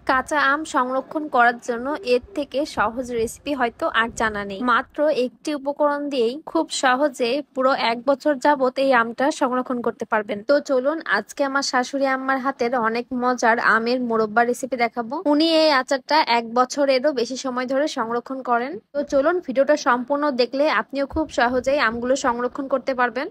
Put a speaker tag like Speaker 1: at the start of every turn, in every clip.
Speaker 1: কাঁচা আম সংরক্ষণ করার জন্য এর থেকে সহজ রেসিপি হয়তো আর জানা নেই। মাত্র একটি উপকরণ দিয়েই খুব সহজে পুরো 1 বছর যাবত এই আমটা সংরক্ষণ করতে পারবেন। তো চলুন আজকে আমার শাশুড়ি আম্মার হাতের অনেক মজার আমের মোরব্বা রেসিপি দেখাবো। উনি এই আচারটা 1 বছরেরও বেশি সময় ধরে সংরক্ষণ করেন। তো চলুন ভিডিওটা সম্পূর্ণ দেখলে আপনিও খুব সহজেই আমগুলো সংরক্ষণ করতে পারবেন।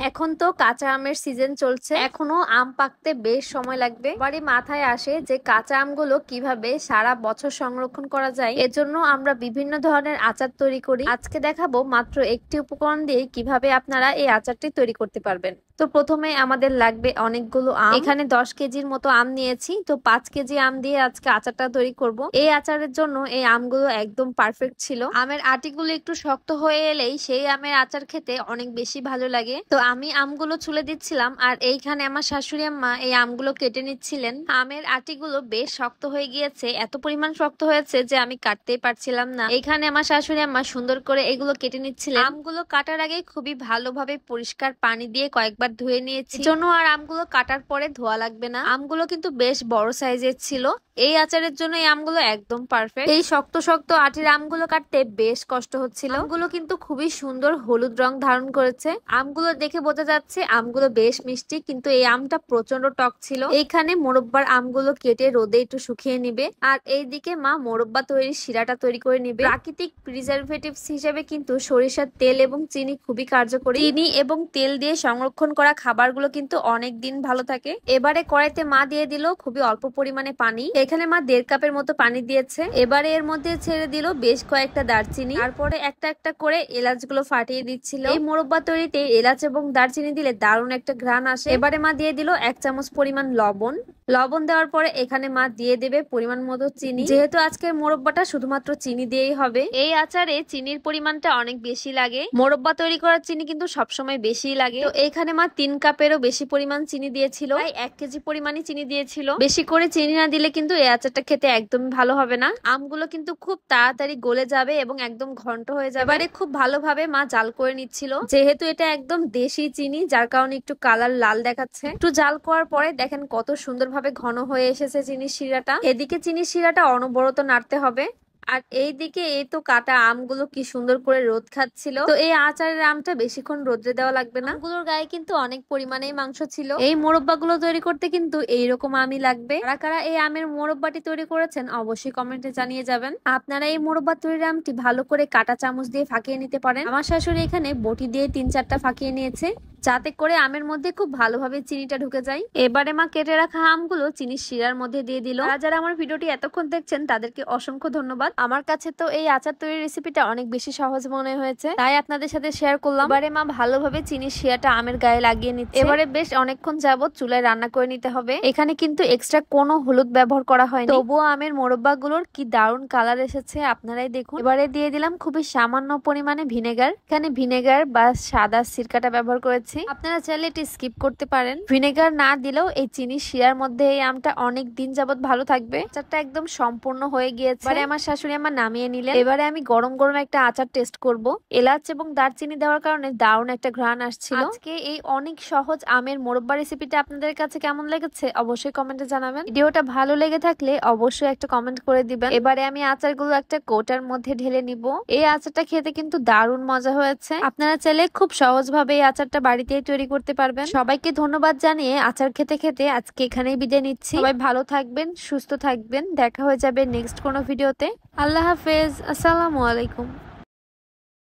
Speaker 1: এখন তো কাঁচা আমের সিজন চলছে, এখনো আম পাকতে বেশ সময় লাগবে। বাড়ি মাথায় আসে যে কাঁচা আমগুলো কিভাবে সারা বছর সংরক্ষণ করা যায়। এজন্য আমরা বিভিন্ন ধরনের আচার তৈরি করি। আজকে দেখাবো মাত্র একটি উপকরণ দিয়ে কিভাবে আপনারা এই আচারটি তৈরি করতে পারবেন। তো প্রথমে আমাদের লাগবে অনেকগুলো আম। এখানে 10 কেজির মতো আম নিয়েছি। তো 5 কেজি আম দিয়ে আজকে আচারটা তৈরি করব। এই আচারের জন্য এই আমগুলো একদম পারফেক্ট ছিল। আমের আটিগুলো একটু শক্ত হয়ে এলেই সেই আমের আচার খেতে অনেক বেশি ভালো লাগে। তো আমি আমগুলো ছুলে দিচ্ছিলাম আর এইখানে আমার শাশুড়ি আম্মা এই আমগুলো কেটে নিচ্ছিলেন। আমের আটিগুলো বেশ শক্ত হয়ে গিয়েছে, এত পরিমাণ শক্ত হয়েছে যে আমি কাটতেই পারছিলাম না। এইখানে আমার শাশুড়ি আম্মা সুন্দর করে এগুলো কেটে নিচ্ছিলেন। আমগুলো কাটার আগে খুবই ভালোভাবে পরিষ্কার পানি দিয়ে কয়েকবার ধুয়ে নিয়েছি, জন্য আর আমগুলো কাটার পরে ধোয়া লাগবে না। আমগুলো কিন্তু বেশ বড় সাইজের ছিল। এই আচারের জন্য এই আমগুলো একদম পারফেক্ট। এই শক্ত শক্ত আটির আমগুলো কাটতে বেশ কষ্ট হচ্ছিল। আমগুলো কিন্তু খুবই সুন্দর হলুদ রং ধারণ করেছে। আমগুলো দেখে বোঝা যাচ্ছে আমগুলো বেশ মিষ্টি, কিন্তু এই আমটা প্রচন্ড টক ছিল। এইখানে মোরব্বার আমগুলো কেটে রোদে একটু শুকিয়ে নিবে, আর এইদিকে মা মোরব্বা তৈরির শিরাটা তৈরি করে নিবে। প্রাকৃতিক প্রিজারভেটিভস হিসেবে কিন্তু সরিষার তেল এবং চিনি খুবই কার্যকরী। চিনি এবং তেল দিয়ে সংরক্ষণ করা খাবারগুলো কিন্তু অনেক দিন ভালো থাকে। এবারে কড়াইতে মা দিয়ে দিল খুবই অল্প পরিমাণে পানি। এখানে মা 1.5 কাপের মতো পানি দিয়েছে। এবারে এর মধ্যে ছেড়ে দিল বেশ কয়েকটা দারচিনি, তারপরে একটা একটা করে এলাচগুলো ফাটিয়ে দিচ্ছিল। এই মোরব্বা তৈরিতে এলাচ এবং দারচিনি দিলে দারুণ একটা ঘ্রাণ আসে। এবারে মা দিয়ে দিল 1 চামচ পরিমাণ লবণ। লবণ দেওয়ার পরে এখানে মা দিয়ে দেবে পরিমাণ মতো চিনি। যেহেতু আজকের মোরব্বাটা শুধুমাত্র চিনি দিয়েই হবে, এই আচারে চিনির পরিমাণটা অনেক বেশি লাগে। মোরব্বা তৈরি করার চিনি কিন্তু সবসময় বেশি লাগে। তো এখানে মা 3 কাপেরও বেশি পরিমাণ চিনি দিয়েছিল, প্রায় 1 কেজি পরিমাণই চিনি দিয়েছিল। বেশি করে চিনি না দিলে কিন্তু এই আচারটা খেতে একদমই ভালো হবে না। আমগুলো কিন্তু খুব তাড়াতাড়ি গলে যাবে এবং একদম ঘন্ট হয়ে যাবে। এবারে খুব ভালোভাবে মা জাল করে নিচ্ছিল। যেহেতু এটা একদম দেশি চিনি, যার কারণে একটু কালার লাল দেখাচ্ছে। একটু জাল করার পরে দেখেন কত সুন্দরভাবে ঘন হয়ে এসেছে চিনির শিরাটা। এদিকে চিনির শিরাটা অনবরত নাড়তে হবে, আর এইদিকে এই তো কাটা আমগুলো কি সুন্দর করে রোদ খাচ্ছিল। তো এই আচারের আমটা বেশিক্ষণ রোদ্রে দেওয়া লাগবে না। আমগুলোর গায়ে কিন্তু অনেক পরিমাণে মাংস ছিল। এই মোরব্বাগুলো তৈরি করতে কিন্তু এইরকম আমই লাগবে। কারা কারা এই আমের মোরব্বাটি তৈরি করেছেন অবশ্যই কমেন্টে জানিয়ে যাবেন। আপনারা এই মোরব্বা তৈরির আমটি ভালো করে কাটা চামচ দিয়ে ফাঁকিয়ে নিতে পারেন। আমার শাশুড়ি এখানে বটি দিয়ে 3-4টা ফাঁকিয়ে নিয়েছে, যাতে করে আমের মধ্যে খুব ভালোভাবে চিনিটা ঢুকে যায়। এবারে মা কেটে রাখা আমগুলো চিনির শিরার মধ্যে দিয়ে দিল। যারা আমার ভিডিওটি এতক্ষণ দেখছেন তাদেরকে অসংখ্য ধন্যবাদ। আমার কাছে তো এই আচার তৈরির রেসিপিটা অনেক বেশি সহজ মনে হয়েছে, তাই আপনাদের সাথে শেয়ার করলাম। এবারে মা ভালোভাবে চিনির শিরাটা আমের গায়ে লাগিয়ে নিচ্ছে। এবারে বেশ অনেকক্ষণ যাবত চুলায় রান্না করে নিতে হবে। এখানে কিন্তু এক্সট্রা কোনো হলুদ ব্যবহার করা হয়নি, তবুও আমের মোরব্বা গুলোর কি দারুণ কালার এসেছে আপনারাই দেখুন। এবারে দিয়ে দিলাম খুবই সামান্য পরিমাণে ভিনেগার। এখানে ভিনেগার বা সাদা সিরকাটা ব্যবহার করেছি। আপনারা চাইলে এটি স্কিপ করতে পারেন। ভিনেগার না দিলেও এই চিনির শিরার মধ্যে এই আমটা অনেক দিন যাবত ভালো থাকবে। আচারটা একদম সম্পূর্ণ হয়ে গিয়েছে। এবারে আমার শাশুড়ি আমার নামিয়ে নিলেন। এবারে আমি গরম গরম একটা আচার টেস্ট করব। এলাচ এবং দারচিনি দেওয়ার কারণে দারুণ একটা ঘ্রাণ আসছিল। আজকে এই অনেক সহজ আমের মোরব্বা রেসিপিটা আপনাদের কাছে কেমন লেগেছে অবশ্যই কমেন্টে জানাবেন। ভিডিওটা ভালো লেগে থাকলে অবশ্যই একটা কমেন্ট করে দিবেন। এবারে আমি আচারগুলো একটা কৌটার মধ্যে ঢেলে নিব। এই আচারটা খেতে কিন্তু দারুণ মজা হয়েছে। আপনারা চাইলে খুব সহজভাবে এই আচারটা বাড়িতে তৈরি করতে পারবেন। সবাইকে ধন্যবাদ জানিয়ে আচার খেতে খেতে আজকে এখানেই বিদায় নিচ্ছি। সবাই ভালো থাকবেন, সুস্থ থাকবেন। দেখা হয়ে যাবে নেক্সট কোনো ভিডিওতে। আল্লাহ হাফেজ, আসসালামু আলাইকুম।